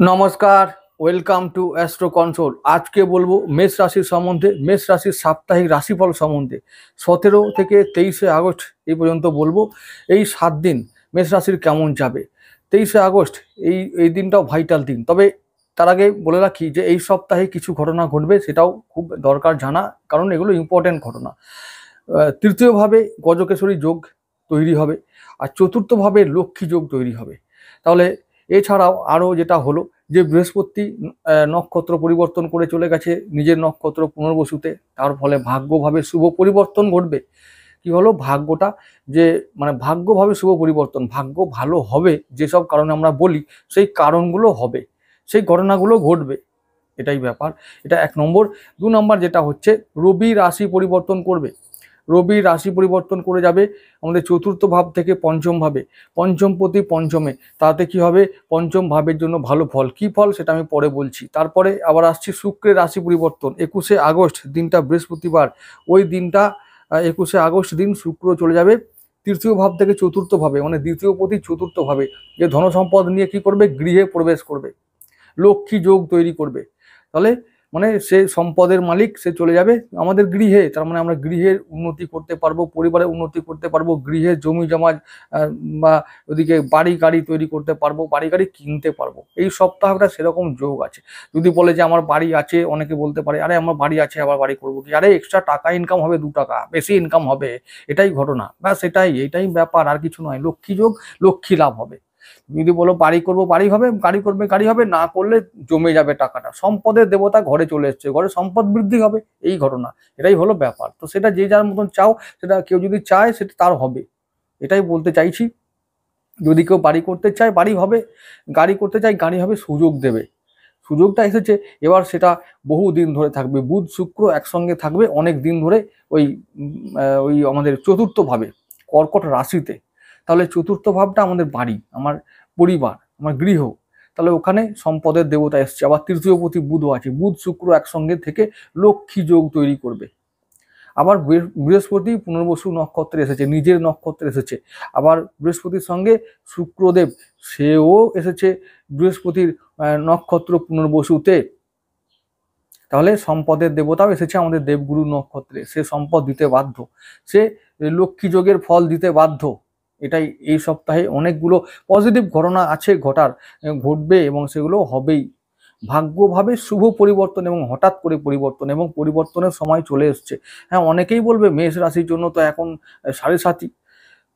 নমস্কার, welcome to astro control. আজকে বলবো মেষ রাশির সম্বন্ধে, মেষ রাশির সাপ্তাহিক রাশিফল সম্বন্ধে। 17 থেকে 23শে আগস্ট এই পর্যন্ত বলবো। এই 7 দিন মেষ রাশির কেমন যাবে। 23শে আগস্ট এই এই দিনটাও ভাইটাল দিন। তবে তার আগে বলে রাখি যে এই সপ্তাহে কিছু ঘটনা ঘটবে, সেটাও খুব দরকার জানা, কারণ এগুলো ইম্পর্টেন্ট ঘটনা। তৃতীয়ভাবে গজকেশরী যোগ তৈরি হবে, আর চতুর্থভাবে লক্ষ্মী যোগ তৈরি হবে। তাহলে এছাড়াও আরও যেটা হলো যে বৃহস্পতি নক্ষত্র পরিবর্তন করে চলে গেছে নিজের নক্ষত্র পুনর্বসুতে, তার ফলে ভাগ্যভাবে শুভ পরিবর্তন ঘটবে। কি হলো ভাগ্যটা, যে মানে ভাগ্যভাবে শুভ পরিবর্তন, ভাগ্য ভালো হবে যেসব কারণে আমরা বলি, সেই কারণগুলো হবে, সেই ঘটনাগুলো ঘটবে, এটাই ব্যাপার। এটা 1 নম্বর। 2 নম্বর যেটা হচ্ছে রবি রাশি পরিবর্তন করবে। রবি রাশি পরিবর্তন করে যাবে আমাদের চতুর্থ ভাব থেকে পঞ্চম ভাবে, পঞ্চমপতি পঞ্চমে। তাতে কি হবে, পঞ্চম ভাবের জন্য ভালো ফল। কি ফল সেটা আমি পরে বলছি। তারপরে আবার আসছি শুক্রের রাশি পরিবর্তন। 21শে আগস্ট দিনটা বৃহস্পতিবার, ওই দিনটা 21শে আগস্ট দিন শুক্র চলে যাবে তৃতীয় ভাব থেকে চতুর্থ ভাবে, মানে দ্বিতীয় পতি চতুর্থ ভাবে, যে ধন সম্পদ নিয়ে কি করবে, গৃহে প্রবেশ করবে, লক্ষ্মী যোগ তৈরি করবে। তাহলে মানে সে সম্পদের মালিক, সে চলে যাবে আমাদের গৃহে। তার মানে আমরা গৃহের উন্নতি করতে পারবো, পরিবারের উন্নতি করতে পারবো, গৃহের জমি জমা বা ওদিকে বাড়ি গাড়ি তৈরি করতে পারবো, বাড়ি গাড়ি কিনতে পারবো। এই সপ্তাহটা সেরকম যোগ আছে। যদি বলে যে আমার বাড়ি আছে, অনেকে বলতে পারে আরে আমার বাড়ি আছে আবার বাড়ি করবো কি, আরে এক্সট্রা টাকা ইনকাম হবে, 2 টাকা বেশি ইনকাম হবে, এটাই ঘটনা, ব্যাস এটাই ব্যাপার, আর কিছু নয়। লক্ষ্মী যোগ, লক্ষ্মী লাভ হবে। যদি বলো বাড়ি করবো, বাড়ি হবে, গাড়ি করবে, গাড়ি হবে, না করলে জমে যাবে টাকাটা। সম্পদের দেবতা ঘরে চলে এসছে, ঘরে সম্পদ বৃদ্ধি হবে, এই ঘটনা, এটাই হলো ব্যাপার। তো সেটা যে যার মতন চাও, সেটা কেউ যদি চায় সেটা তার হবে, এটাই বলতে চাইছি। যদি কেউ বাড়ি করতে চায় বাড়ি হবে, গাড়ি করতে চায় গাড়ি হবে, সুযোগ দেবে। সুযোগটা এসেছে, এবার সেটা বহু দিন ধরে থাকবে। বুধ শুক্র একসঙ্গে থাকবে অনেক দিন ধরে ওই ওই আমাদের চতুর্থ ভাবে, কর্কট রাশিতে। তাহলে চতুর্থ ভাবটা আমাদের বাড়ি, আমার পরিবার, আমার গৃহ। তাহলে ওখানে সম্পদের দেবতা এসছে, আবার তৃতীয় পতি বুধও আছে। বুধ শুক্র একসঙ্গে থেকে লক্ষ্মী যোগ তৈরি করবে। আবার বৃহস্পতি পুনর্বসু নক্ষত্রে এসেছে, নিজের নক্ষত্রে এসেছে। আবার বৃহস্পতির সঙ্গে শুক্রদেব, সেও এসেছে বৃহস্পতির নক্ষত্র পুনর্বসুতে। তাহলে সম্পদের দেবতাও এসেছে আমাদের দেবগুরু নক্ষত্রে, সে সম্পদ দিতে বাধ্য, সে লক্ষ্মী যোগের ফল দিতে বাধ্য। এটাই এই সপ্তাহে অনেকগুলো পজিটিভ ঘটনা আছে ঘটবে, এবং সেগুলো হবেই। ভাগ্যভাবে শুভ পরিবর্তন এবং হঠাৎ করে পরিবর্তন, এবং পরিবর্তনের সময় চলে এসছে। হ্যাঁ, অনেকেই বলবে মেষ রাশির জন্য তো এখন 7.5,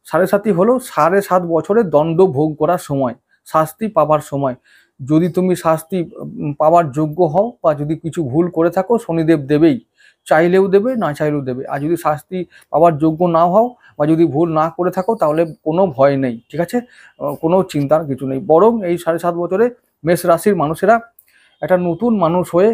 7.5 হলো 7.5 বছরের দণ্ড ভোগ করার সময়, শাস্তি পাবার সময়। যদি তুমি শাস্তি পাওয়ার যোগ্য হও, বা যদি কিছু ভুল করে থাকো, শনিদেব দেবেই, চাইলেও দেবে, না চাইলেও দেবে। আর যদি শাস্তি পাওয়ার যোগ্য না হও, বা যদি ভুল না করে থাকো, তাহলে কোনো ভয় নেই, ঠিক আছে, কোনো চিন্তার কিছু নেই। বরং এই 7.5 বছরে মেষ রাশির মানুষেরা একটা নতুন মানুষ হয়ে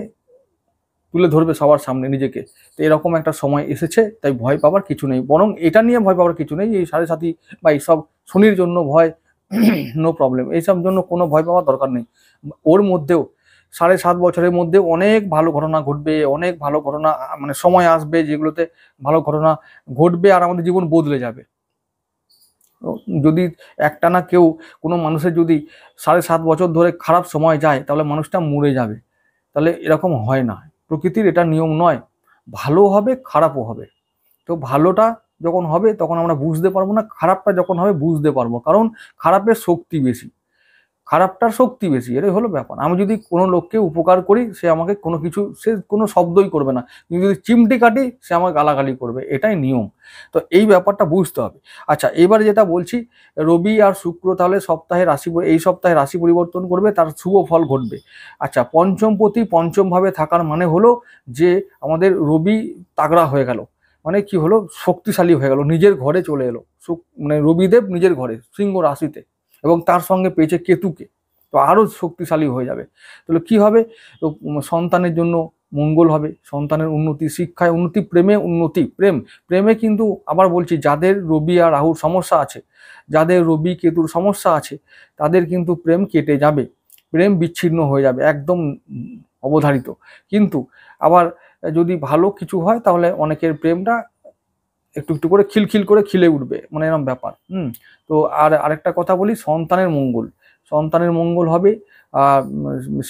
তুলে ধরবে সবার সামনে নিজেকে। তো এরকম একটা সময় এসেছে, তাই ভয় পাওয়ার কিছু নেই। বরং এটা নিয়ে ভয় পাওয়ার কিছু নেই, এই 7.5 বা এইসব শনির জন্য ভয়, নো প্রবলেম, এইসব জন্য কোনো ভয় পাওয়ার দরকার নেই। ওর মধ্যেও 7.5 বছরের মধ্যে অনেক ভালো ঘটনা ঘটবে, অনেক ভালো ঘটনা মানে সময় আসবে যেগুলোতে ভালো ঘটনা ঘটবে, আর আমাদের জীবন বদলে যাবে। যদি একটানা কেউ, কোনো মানুষের যদি 7.5 বছর ধরে খারাপ সময় যায়, তাহলে মানুষটা মরে যাবে। তাহলে এরকম হয় না, প্রকৃতির এটা নিয়ম নয়। ভালো হবে, খারাপও হবে। তো ভালোটা যখন হবে তখন আমরা বুঝতে পারবো না, খারাপটা যখন হবে বুঝতে পারবো, কারণ খারাপের শক্তি বেশি, খারাপটার শক্তি বেশি, এটাই হলো ব্যাপার। আমি যদি কোনো লোককে উপকার করি, সে আমাকে কোনো কিছু, সে কোনো শব্দই করবে না। কিন্তু যদি চিমটি কাটি, সে আমাকে গালাগালি করবে, এটাই নিয়ম। তো এই ব্যাপারটা বুঝতে হবে। আচ্ছা, এবারে যেটা বলছি, রবি আর শুক্র তাহলে এই সপ্তাহে রাশি পরিবর্তন করবে, তার শুভ ফল ঘটবে। আচ্ছা, পঞ্চমপতি পঞ্চম ভাবে থাকার মানে হলো যে আমাদের রবি তাগড়া হয়ে গেল, মানে কি হলো, শক্তিশালী হয়ে গেল, নিজের ঘরে চলে এলো। মানে রবিদেব নিজের ঘরে সিংহ রাশিতে, এবং তার সঙ্গে পেয়েছে কেতুকে, তো আরো শক্তিশালী হয়ে যাবে। তাহলে কি হবে, তো সন্তানের জন্য মঙ্গল হবে, সন্তানের উন্নতি, শিক্ষায় উন্নতি, প্রেমে উন্নতি। প্রেমে কিন্তু আবার বলছি, যাদের রবি আর রাহুর সমস্যা আছে, যাদের রবি কেতুর সমস্যা আছে, তাদের কিন্তু প্রেম কেটে যাবে, প্রেম বিচ্ছিন্ন হয়ে যাবে, একদম অবধারিত। কিন্তু আবার যদি ভালো কিছু হয়, তাহলে অনেকের প্রেমটা একটু একটু করে খিলখিল করে খিলে উঠবে, মানে এরকম ব্যাপার। তো আর আরেকটা কথা বলি, সন্তানের মঙ্গল, সন্তানের মঙ্গল হবে,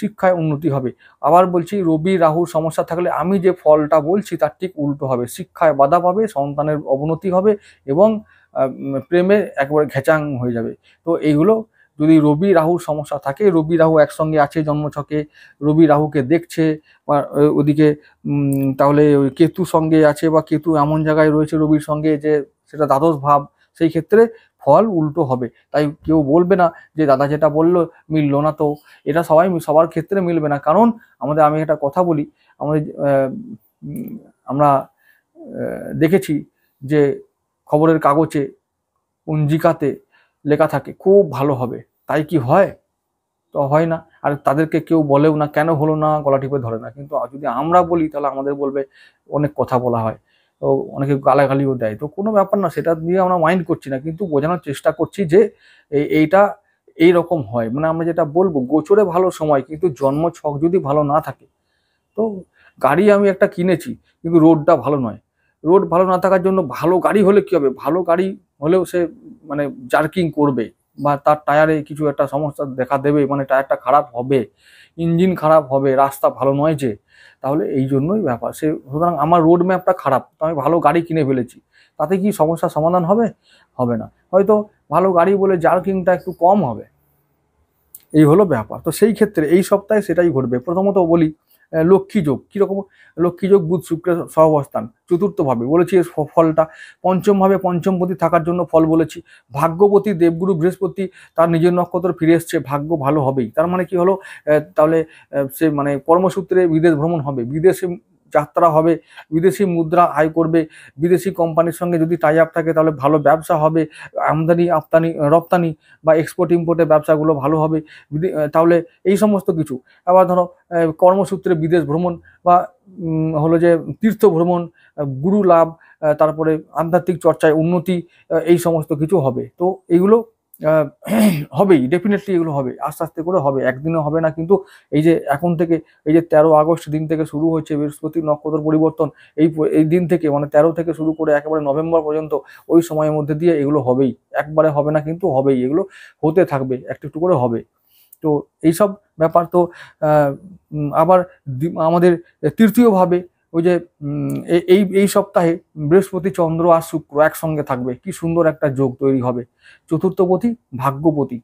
শিক্ষায় উন্নতি হবে। আবার বলছি রবি রাহুর সমস্যা থাকলে আমি যে ফলটা বলছি তার ঠিক উল্টো হবে, শিক্ষায় বাধা পাবে, সন্তানের অবনতি হবে এবং প্রেমে একবারে ঘেচাং হয়ে যাবে। তো এইগুলো যদি রবি রাহুর সমস্যা থাকে, রবি রাহু একসঙ্গে আছে জন্মছকে, রবি রাহুকে দেখছে বা ওদিকে তাহলে ওই কেতু সঙ্গে আছে বা কেতু এমন জায়গায় রয়েছে রবির সঙ্গে যে সেটা দ্বাদশ ভাব, সেই ক্ষেত্রে ফল উল্টো হবে। তাই কেউ বলবে না যে দাদা যেটা বললো মিললো না, তো এটা সবার ক্ষেত্রে মিলবে না। কারণ আমি একটা কথা বলি, আমাদের আমরা দেখেছি যে খবরের কাগজে পঞ্জিকাতে লেখা থাকে খুব ভালো হবে, তাই কি হয়? তো হয় না। আর তাদেরকে কেউ বলেও না, কেন হলো না গলা টিপে ধরে না। কিন্তু যদি আমরা বলি তাহলে আমাদের বলবে অনেক কথা বলা হয়, তো অনেকে গালাগালিও দেয়। তো কোনো ব্যাপার না, সেটা নিয়ে আমরা মাইন্ড করছি না, কিন্তু বোঝানোর চেষ্টা করছি যে এইটা এইরকম হয়। মানে আমরা যেটা বলবো গোচরে ভালো সময়, কিন্তু জন্ম ছক যদি ভালো না থাকে, তো গাড়ি আমি একটা কিনেছি কিন্তু রোডটা ভালো নয়, রোড ভালো না থাকার জন্য ভালো গাড়ি হলে কি হবে, ভালো গাড়ি হলেও সে মানে জার্কিং করবে বা তার টায়ারে কিছু একটা সমস্যা দেখা দেবে, মানে টায়ারটা খারাপ হবে, ইঞ্জিন খারাপ হবে, রাস্তা ভালো নয় যে। তাহলে এই জন্যই ব্যাপার, সুতরাং আমার রোড ম্যাপটা খারাপ, তো আমি ভালো গাড়ি কিনে ফেলেছি, তাতে কি সমস্যার সমাধান হবে? হবে না। হয়তো ভালো গাড়ি বলে জার্কিংটা একটু কম হবে, এই হলো ব্যাপার। তো সেই ক্ষেত্রে এই সপ্তাহে সেটাই ঘটবে। প্রথমত বলি লক্ষ্মী যোগ কিরকম। লক্ষ্মী যোগ বুধ শুক্রের সহাবস্থান চতুর্থ ভাবে বলেছি এর ফলটা। পঞ্চম ভাবে পঞ্চমপতি থাকার জন্য ফল বলেছি। ভাগ্যপতি দেবগুরু বৃহস্পতি তার নিজের নক্ষত্র ফিরে এসছে, ভাগ্য ভালো হবেই। তার মানে কি হলো, তাহলে সে মানে কর্মসূত্রে বিদেশ ভ্রমণ হবে, বিদেশে যাত্রা হবে, বিদেশি মুদ্রা আয় করবে, বিদেশি কোম্পানির সঙ্গে যদি টাই আপ থাকে তাহলে ভালো ব্যবসা হবে, আমদানি রপ্তানি বা এক্সপোর্ট ইম্পোর্টের ব্যবসাগুলো ভালো হবে। তাহলে এই সমস্ত কিছু। আবার ধরো কর্মসূত্রে বিদেশ ভ্রমণ বা হলো যে তীর্থ ভ্রমণ, গুরু লাভ, তারপরে আধ্যাত্মিক চর্চায় উন্নতি, এই সমস্ত কিছু হবে। তো এইগুলো হবেই, ডেফিনেটলি এগুলো হবে, আস্তে আস্তে করে হবে, একদিনে হবে না। কিন্তু এই যে এখন থেকে এই যে 13 আগস্ট দিন থেকে শুরু হচ্ছে বৃহস্পতি নক্ষত্র পরিবর্তন, এই দিন থেকে মানে 13 থেকে শুরু করে একেবারে নভেম্বর পর্যন্ত ওই সময়ের মধ্যে দিয়ে এগুলো হবেই, একবারে হবে না কিন্তু হবেই, এগুলো হতে থাকবে, একটু একটু করে হবে। তো এইসব ব্যাপার। তো আবার আমাদের তৃতীয়ভাবে ওই যে এই এই সপ্তাহে বৃহস্পতি চন্দ্র আর শুক্র একসঙ্গে থাকবে, কি সুন্দর একটা যোগ তৈরি হবে। চতুর্থপতি ভাগ্যপতি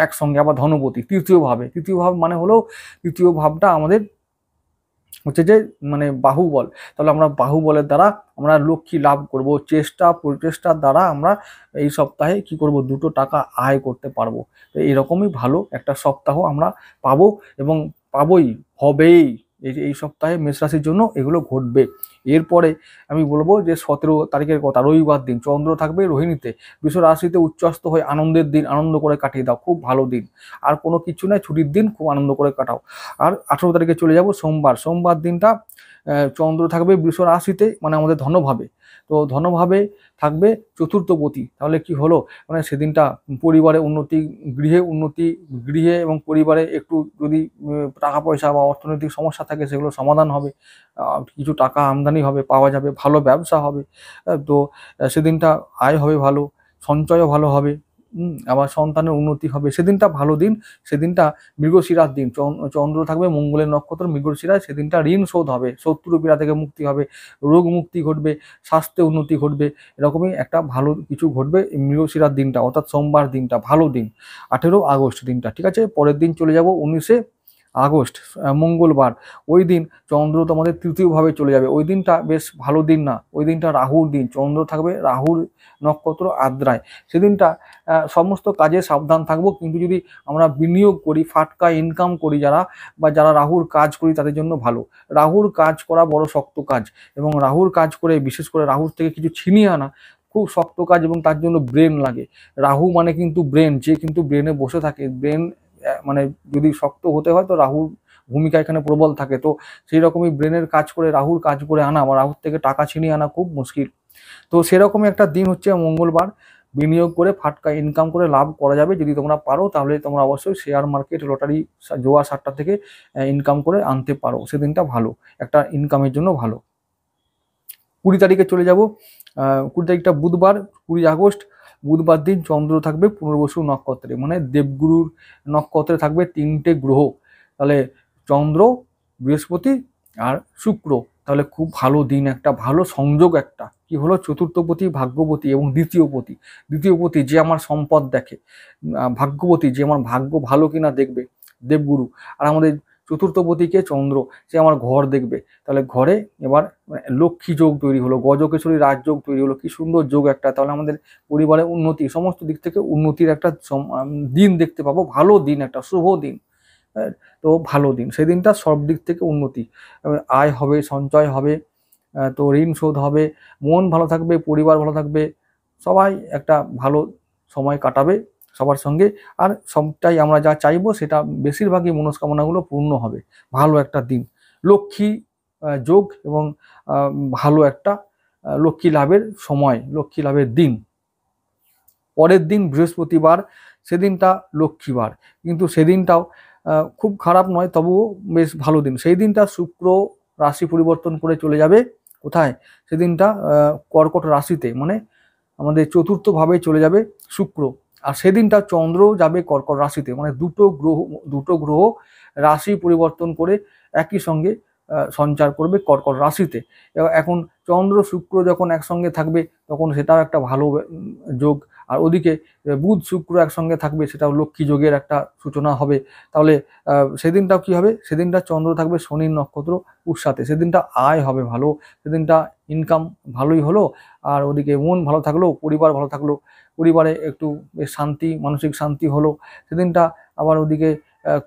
একসঙ্গে, আবার ধনপতি তৃতীয় ভাবে। তৃতীয় ভাব মানে হলো তৃতীয় ভাবটা আমাদের হচ্ছে যে মানে বাহুবল। তাহলে আমরা বাহুবলের দ্বারা আমরা লক্ষ্মী লাভ করব, প্রচেষ্টার দ্বারা আমরা এই সপ্তাহে কি করব, দুটো টাকা আয় করতে পারবো। তো এরকমই ভালো একটা সপ্তাহ আমরা পাবো এবং পাবোই, হবেই। এই সপ্তাহে মেষ রাশির জন্য এগুলো ঘটবে। এরপরে আমি বলবো যে 17 তারিখের কথা, রবিবার দিন চন্দ্র থাকবে রোহিণীতে, বৃষ রাশিতে উচ্চস্ত হয়ে আনন্দের দিন, আনন্দ করে কাটিয়ে দাও, খুব ভালো দিন। আর কোনো কিছু নয়, ছুটির দিন, খুব আনন্দ করে কাটাও। আর 18 তারিখে চলে যাব সোমবার দিনটা চন্দ্র থাকবে বৃষ রাশিতে, মানে আমাদের ধনভাবে। তো ধনভাবে থাকবে চতুর্থপতি। তাহলে কি হলো, মানে সেদিনটা পরিবারে উন্নতি, গৃহে এবং পরিবারে একটু যদি টাকা পয়সা বা অর্থনৈতিক সমস্যা থাকে সেগুলো সমাধান হবে, কিছু টাকা আমদানি হবে, পাওয়া যাবে, ভালো ব্যবসা হবে। তো সেদিনটা আয় হবে ভালো, সঞ্চয়ও ভালো হবে। আবার সন্তানের উন্নতি হবে, সেদিনটা ভালো দিন। সেদিনটা মৃগশিরার দিন, চন্দ্র থাকবে মঙ্গলের নক্ষত্র মৃগশিরায়, সেদিনটা ঋণ শোধ হবে, শত্রু পীড়া থেকে মুক্তি হবে, রোগ মুক্তি ঘটবে, স্বাস্থ্যে উন্নতি ঘটবে, এরকমই একটা ভালো কিছু ঘটবে মৃগশিরার দিনটা, অর্থাৎ সোমবার দিনটা ভালো দিন। 18 আগস্ট দিনটা ঠিক আছে। পরের দিন চলে যাব 19 আগস্ট মঙ্গলবার। ওই দিন চন্দ্র তোমাদের তৃতীয়ভাবে চলে যাবে, ওই দিনটা বেশ ভালো দিন না, ওই দিনটা রাহুর দিন, চন্দ্র থাকবে রাহুর নক্ষত্র আদ্রায়। সেদিনটা সমস্ত কাজে সাবধান থাকবো, কিন্তু যদি আমরা বিনিয়োগ করি, ফাটকা ইনকাম করি যারা রাহুর কাজ করি তাদের জন্য ভালো। রাহুর কাজ করা বড় শক্ত কাজ, এবং রাহুর কাজ করে বিশেষ করে রাহুর থেকে কিছু ছিনিয়ে আনা খুব শক্ত কাজ, এবং তার জন্য ব্রেন লাগে। রাহু মানে কিন্তু ব্রেন, যে কিন্তু ব্রেনে বসে থাকে, ব্রেন মানে যদি শক্ত হতে হয় তো রাহুর ভূমিকা এখানে প্রবল থাকে। তো সেই রকমই ব্রেনের কাজ করে রাহুর কাজ করে আনা বা রাহুর থেকে টাকা ছিনিয়ে আনা খুব মুশকিল। তো সেরকমই একটা দিন হচ্ছে মঙ্গলবার, বিনিয়োগ করে ফাটকা ইনকাম করে লাভ করা যাবে যদি তোমরা পারো। তাহলে তোমরা অবশ্যই শেয়ার মার্কেট, লটারি, জোয়া সাট্টা থেকে ইনকাম করে আনতে পারো, সেদিনটা ভালো, একটা ইনকামের জন্য ভালো। 20 তারিখে চলে যাব, 20 তারিখটা বুধবার, 20 আগস্ট। বুধবার দিন চন্দ্র থাকবে পুনর্বসু নক্ষত্রে, মানে দেবগুরুর নক্ষত্রে থাকবে 3টে গ্রহ, তাহলে চন্দ্র, বৃহস্পতি আর শুক্র। তাহলে খুব ভালো দিন, একটা ভালো সংযোগ, একটা কি হলো, চতুর্থপতি ভাগ্যপতি এবং দ্বিতীয়পতি, দ্বিতীয়পতি যে আমার সম্পদ দেখে, ভাগ্যপতি যে আমার ভাগ্য ভালো কিনা দেখবে দেবগুরু, আর আমাদের চতুর্থপতিকে চন্দ্র, সে আমার ঘর দেখবে। তাহলে ঘরে এবার লক্ষ্মী যোগ তৈরি হলো, গজকেশরী রাজযোগ তৈরি হলো, কি সুন্দর যোগ একটা। তাহলে আমাদের পরিবারের উন্নতি, সমস্ত দিক থেকে উন্নতির একটা দিন দেখতে পাবো, ভালো দিন, একটা শুভ দিন। তো ভালো দিন, সেই দিনটা সব দিক থেকে উন্নতি, আয় হবে, সঞ্চয় হবে, তো ঋণ শোধ হবে, মন ভালো থাকবে, পরিবার ভালো থাকবে, সবাই একটা ভালো সময় কাটাবে সবার সঙ্গে। আর সবটাই আমরা যা চাইবো সেটা বেশিরভাগই মনস্কামনাগুলো পূর্ণ হবে। ভালো একটা দিন, লক্ষ্মী যোগ এবং ভালো একটা লক্ষ্মী লাভের সময়, লক্ষ্মী লাভের দিন। পরের দিন বৃহস্পতিবার, সেদিনটা লক্ষ্মীবার, কিন্তু সেদিনটাও খুব খারাপ নয়, তবুও বেশ ভালো দিন। সেই দিনটা শুক্র রাশি পরিবর্তন করে চলে যাবে কোথায়, সেদিনটা কর্কট রাশিতে, মানে আমাদের চতুর্থ ভাবে চলে যাবে শুক্র। আর সেদিনটা চন্দ্র যাবে কর্কট রাশিতে, মানে দুটো গ্রহ রাশি পরিবর্তন করে একই সঙ্গে সঞ্চার করবে কর্কট রাশিতে। এখন চন্দ্র শুক্র যখন একসঙ্গে থাকবে তখন সেটাও একটা ভালো যোগ। আর ওদিকে বুধ শুক্র একসঙ্গে থাকবে, সেটাও লক্ষ্মী যোগের একটা সূচনা হবে। তাহলে সেদিনটাও কি হবে, সেদিনটা চন্দ্র থাকবে শনির নক্ষত্র উৎসাতে, সেদিনটা আয় হবে ভালো, সেদিনটা ইনকাম ভালোই হলো। আর ওদিকে মন ভালো থাকলো, পরিবার ভালো থাকলো, পরিবারে একটু শান্তি, মানসিক শান্তি হলো সেদিনটা। আবার ওদিকে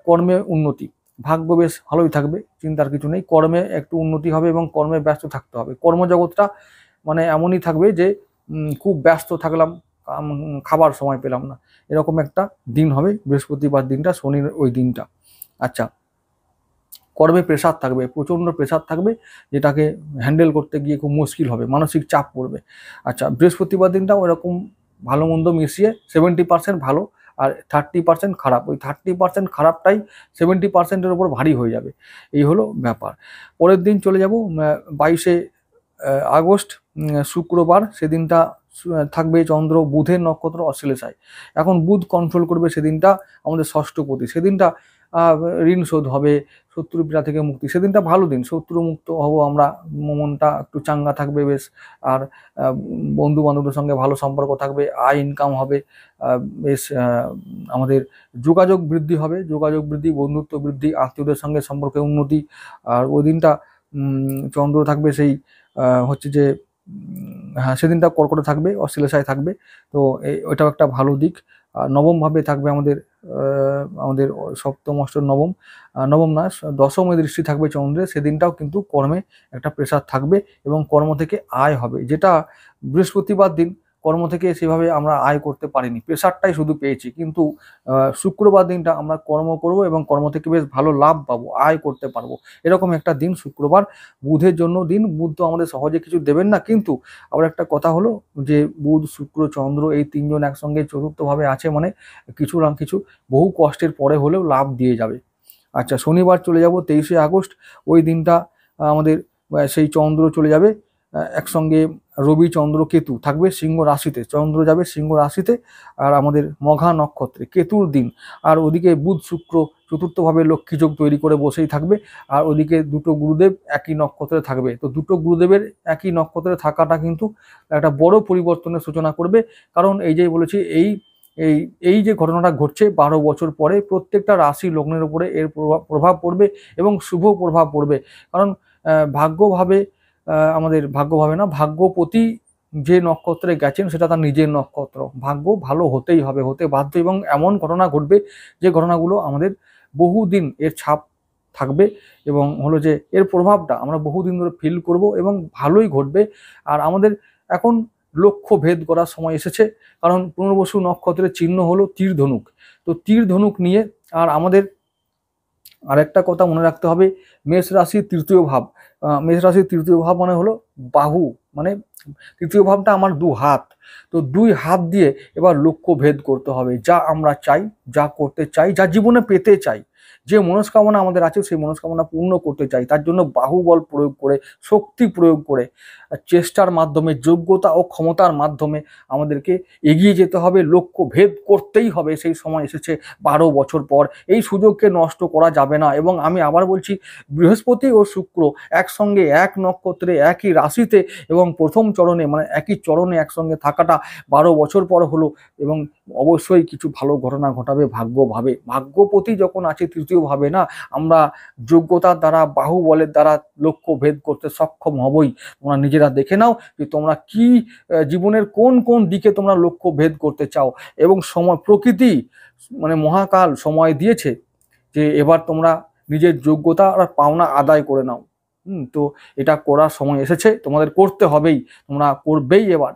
কর্মে উন্নতি, ভাগ্য বেশ ভালোই থাকবে, চিন্তার কিছু নেই। কর্মে একটু উন্নতি হবে এবং কর্মে ব্যস্ত থাকতে হবে। কর্মজগৎটা মানে এমনই থাকবে যে খুব ব্যস্ত থাকলাম, খাবার সময় পেলাম না, এরকম একটা দিন হবে বৃহস্পতিবার দিনটা, শনির ওই দিনটা। আচ্ছা, কর্মে প্রেসার থাকবে, প্রচণ্ড প্রেসার থাকবে, যেটাকে হ্যান্ডেল করতে গিয়ে খুব মুশকিল হবে, মানসিক চাপ পড়বে। আচ্ছা, বৃহস্পতিবার দিনটা ওরকম ভালো মন্দ মিশিয়ে 70% ভালো আর 30% খারাপ, ওই 30% খারাপটাই 70%-এর উপর ভারী হয়ে যাবে, এই হলো ব্যাপার। পরের দিন চলে যাব 22শে আগস্ট, শুক্রবার, সেদিনটা থাকবে চন্দ্র বুধের নক্ষত্র অশ্লেষায়। এখন বুধ কন্ট্রোল করবে সেদিনটা আমাদের ষষ্ঠপতি, সেদিনটা ঋণ শোধ হবে, শত্রু পীড়া থেকে মুক্তি, সেদিনটা ভালো দিন, শত্রু মুক্ত হব আমরা, মনটা একটু চাঙ্গা থাকবে বেশ। আর বন্ধু বান্ধবদের সঙ্গে ভালো সম্পর্ক থাকবে, আয় ইনকাম হবে, বেশ আমাদের যোগাযোগ বৃদ্ধি হবে, যোগাযোগ বৃদ্ধি, বন্ধুত্ব বৃদ্ধি, আত্মীয়দের সঙ্গে সম্পর্কে উন্নতি। আর ওই দিনটা চন্দ্র থাকবে সেই হচ্ছে যে হ্যাঁ, সেদিনটা কর্কটে থাকবে, অশ্লেষায় থাকবে, তো ওইটাও একটা ভালো দিক। নবম ভাবে থাকবে আমাদের আমাদের সপ্তম অষ্টম নবম, নবম না দশমে দৃষ্টি থাকবে চন্দ্রের, সেদিনটাও কিন্তু কর্মে একটা প্রেসার থাকবে এবং কর্ম থেকে আয় হবে, যেটা বৃহস্পতিবার দিন কর্ম থেকে সেভাবে আমরা আয় করতে পারিনি, প্রেসারটাই শুধু পেয়েছি। কিন্তু শুক্রবার দিনটা আমরা কর্ম করব এবং কর্ম থেকে বেশ ভালো লাভ পাবো, আয় করতে পারবো, এরকম একটা দিন শুক্রবার। বুধের জন্য দিন, বুধ তো আমাদের সহজে কিছু দেবেন না, কিন্তু আবার একটা কথা হলো যে বুধ শুক্র চন্দ্র এই তিনজন একসঙ্গে চতুর্থভাবে আছে, মানে কিছু না কিছু বহু কষ্টের পরে হলেও লাভ দিয়ে যাবে। আচ্ছা, শনিবার চলে যাব 23শে আগস্ট, ওই দিনটা আমাদের সেই চন্দ্র চলে যাবে একসঙ্গে, রবি চন্দ্র কেতু থাকবে সিংহ রাশিতে, চন্দ্র যাবে সিংহ রাশিতে আর আমাদের মঘা নক্ষত্রে, কেতুর দিন। আর ওদিকে বুধ শুক্র চতুর্থভাবে লক্ষ্মী যোগ তৈরি করে বসেই থাকবে। আর ওদিকে দুটো গুরুদেব একই নক্ষত্রে থাকবে, তো দুটো গুরুদেবের একই নক্ষত্রে থাকাটা কিন্তু একটা বড় পরিবর্তনের সূচনা করবে। কারণ এই যে বলেছি, এই এই এই যে ঘটনাটা ঘটছে 12 বছর পরে, প্রত্যেকটা রাশি লগ্নের উপরে এর প্রভাব পড়বে এবং শুভ প্রভাব পড়বে। কারণ ভাগ্যভাবে আমাদের ভাগ্যভাবে না, ভাগ্যপতি যে নক্ষত্রে গেছেন সেটা তার নিজের নক্ষত্র, ভাগ্য ভালো হতেই হবে, হতে বাধ্য। এবং এমন ঘটনা ঘটবে যে ঘটনাগুলো আমাদের বহুদিন এর ছাপ থাকবে এবং হলো যে এর প্রভাবটা আমরা বহুদিন ধরে ফিল করব এবং ভালোই ঘটবে। আর আমাদের এখন লক্ষ্য ভেদ করার সময় এসেছে, কারণ পুনর্বসু নক্ষত্রের চিহ্ন হলো তীর ধনুক, তো তীর ধনুক নিয়ে। আর আমাদের আরেকটা কথা মনে রাখতে হবে, মেষ রাশির তৃতীয় ভাব, মেষ রাশির তৃতীয় ভাব মানে হলো বাহু, মানে তৃতীয় ভাবটা আমার 2 হাত, তো 2 হাত দিয়ে এবার লক্ষ্য ভেদ করতে হবে, যা আমরা চাই, যা করতে চাই, যা জীবনে পেতে চাই, যে মনস্কামনা আমাদের আছে সেই মনস্কামনা পূর্ণ করতে চাই, তার জন্য বাহুবল প্রয়োগ করে, শক্তি প্রয়োগ করে, চেষ্টার মাধ্যমে, যোগ্যতা ও ক্ষমতার মাধ্যমে আমাদেরকে এগিয়ে যেতে হবে, লক্ষ্য ভেদ করতেই হবে। সেই সময় এসেছে 12 বছর পর, এই সুযোগকে নষ্ট করা যাবে না। এবং আমি আবার বলছি, বৃহস্পতি ও শুক্র একসঙ্গে এক নক্ষত্রে একই রাশিতে এবং প্রথম চরণে মানে একই চরণে একসঙ্গে থাকাটা 12 বছর পর হলো, এবং অবশ্যই কিছু ভালো ঘটনা ঘটাবে ভাগ্যভাবে। ভাগ্যপতি যখন আছে তৃতীয় ভাবে না, আমরা যোগ্যতার দ্বারা, বাহুবলের দ্বারা লক্ষ্য ভেদ করতে সক্ষম হবই। তোমরা নিজেরা দেখে নাও যে তোমরা কি জীবনের কোন কোন দিকে তোমরা লক্ষ্য ভেদ করতে চাও, এবং সময় প্রকৃতি মানে মহাকাল সময় দিয়েছে যে এবার তোমরা নিজের যোগ্যতা আর পাওনা আদায় করে নাও। তো এটা করার সময় এসেছে, তোমাদের করতে হবেই, তোমরা করবেই এবার।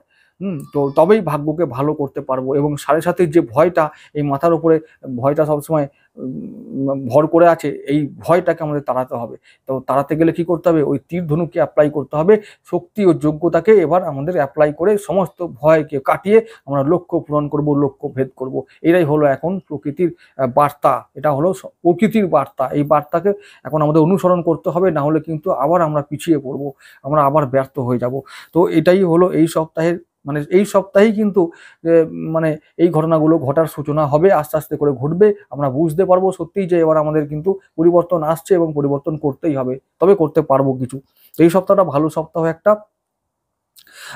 তো তবেই ভাগ্যকে ভালো করতে পারবো। এবং সাড়ে সাতির যে ভয়টা এই মাথার উপরে, ভয়টা সবসময় ভর করে আছে, এই ভয়টাকে আমাদের তাড়াতে হবে। তো তাড়াতে গেলে কি করতে হবে? ওই তীর ধনুককে অ্যাপ্লাই করতে হবে, শক্তি ও যোগ্যতাকে এবার আমাদের অ্যাপ্লাই করে সমস্ত ভয়কে কাটিয়ে আমরা লক্ষ্য পূরণ করব, লক্ষ্য ভেদ করব। এটাই হলো এখন প্রকৃতির বার্তা, এটা হলো প্রকৃতির বার্তা। এই বার্তাকে এখন আমাদের অনুসরণ করতে হবে, না হলে কিন্তু আবার আমরা পিছিয়ে পড়ব, আমরা আবার ব্যর্থ হয়ে যাব। তো এটাই হলো এই সপ্তাহের, মানে এই সপ্তাহেই কিন্তু মানে এই ঘটনাগুলো ঘটার সূচনা হবে, আস্তে আস্তে করে ঘটবে। আমরা বুঝতে পারবো সত্যিই যে এবার আমাদের কিন্তু পরিবর্তন আসছে এবং পরিবর্তন করতেই হবে, তবে করতে পারবো কিছু। এই সপ্তাহটা ভালো সপ্তাহ একটা।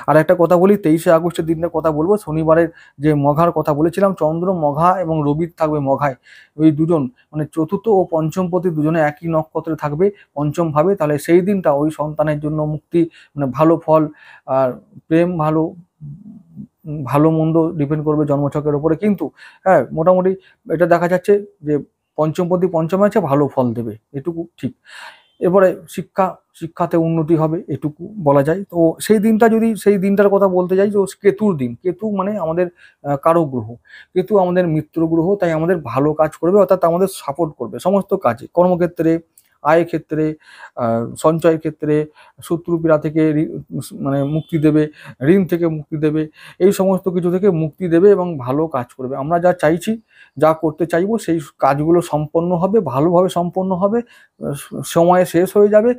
আর একটা কথা বলি, 23শে আগস্টের দিনটার কথা বলবো, শনিবারের যে মঘার কথা বলেছিলাম, চন্দ্র মঘা এবং রবি থাকবে মঘায়, ওই দুজন মানে চতুর্থ ও পঞ্চম পতি দুজনে একই নক্ষত্রে থাকবে পঞ্চম ভাবে। তাহলে সেই দিনটা ওই সন্তানের জন্য মুক্তি, মানে ভালো ফল আর প্রেম, ভালো ভালো মন্দ ডিপেন্ড করবে জন্মছকের উপরে। কিন্তু হ্যাঁ, মোটামুটি এটা দেখা যাচ্ছে যে পঞ্চমপতি পঞ্চমে আছে, ভালো ফল দেবে, এটুকু ঠিক। এরপরে শিক্ষাতে উন্নতি হবে, এটুকু বলা যায়। তো সেই দিনটা, যদি সেই দিনটার কথা বলতে যাই, যে কেতুর দিন। কেতু মানে আমাদের কারক গ্রহ, কেতু আমাদের মিত্র গ্রহ, তাই আমাদের ভালো কাজ করবে, অর্থাৎ আমাদের সাপোর্ট করবে সমস্ত কাজে, কর্মক্ষেত্রে, আয় ক্ষেত্রে, সঞ্চয়ের ক্ষেত্রে, শত্রুপীড়া থেকে মানে মুক্তি দেবে, ঋণ থেকে মুক্তি দেবে, এই সমস্ত কিছু থেকে মুক্তি দেবে এবং ভালো কাজ করবে। আমরা যা চাইছি, যা করতে চাইবো, সেই কাজগুলো সম্পন্ন হবে, ভালোভাবে সম্পন্ন হবে, সময়ে শেষ হয়ে যাবে,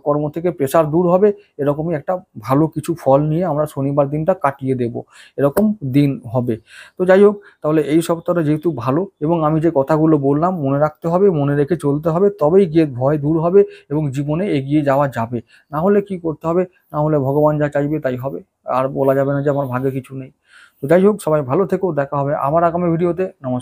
কর্ম থেকে প্রেসার দূর হবে। এরকমই একটা ভালো কিছু ফল নিয়ে আমরা শনিবার দিনটা কাটিয়ে দেব, এরকম দিন হবে। তো যাই হোক, তাহলে এই সপ্তাহটা যেহেতু ভালো, এবং আমি যে কথাগুলো বললাম মনে রাখতে হবে, মনে রেখে চলতে হবে, তবেই গিয়ে ভয় দূর হবে এবং জীবনে এগিয়ে যাওয়া যাবে। না হলে কি করতে হবে? না হলে ভগবান যা চাইবে তাই হবে, আর বলা যাবে না যে আমার ভাগ্যে কিছু নেই। তো যাই হোক, সবাই ভালো থেকো, দেখা হবে আবার আগামী ভিডিওতে। নমস্কার।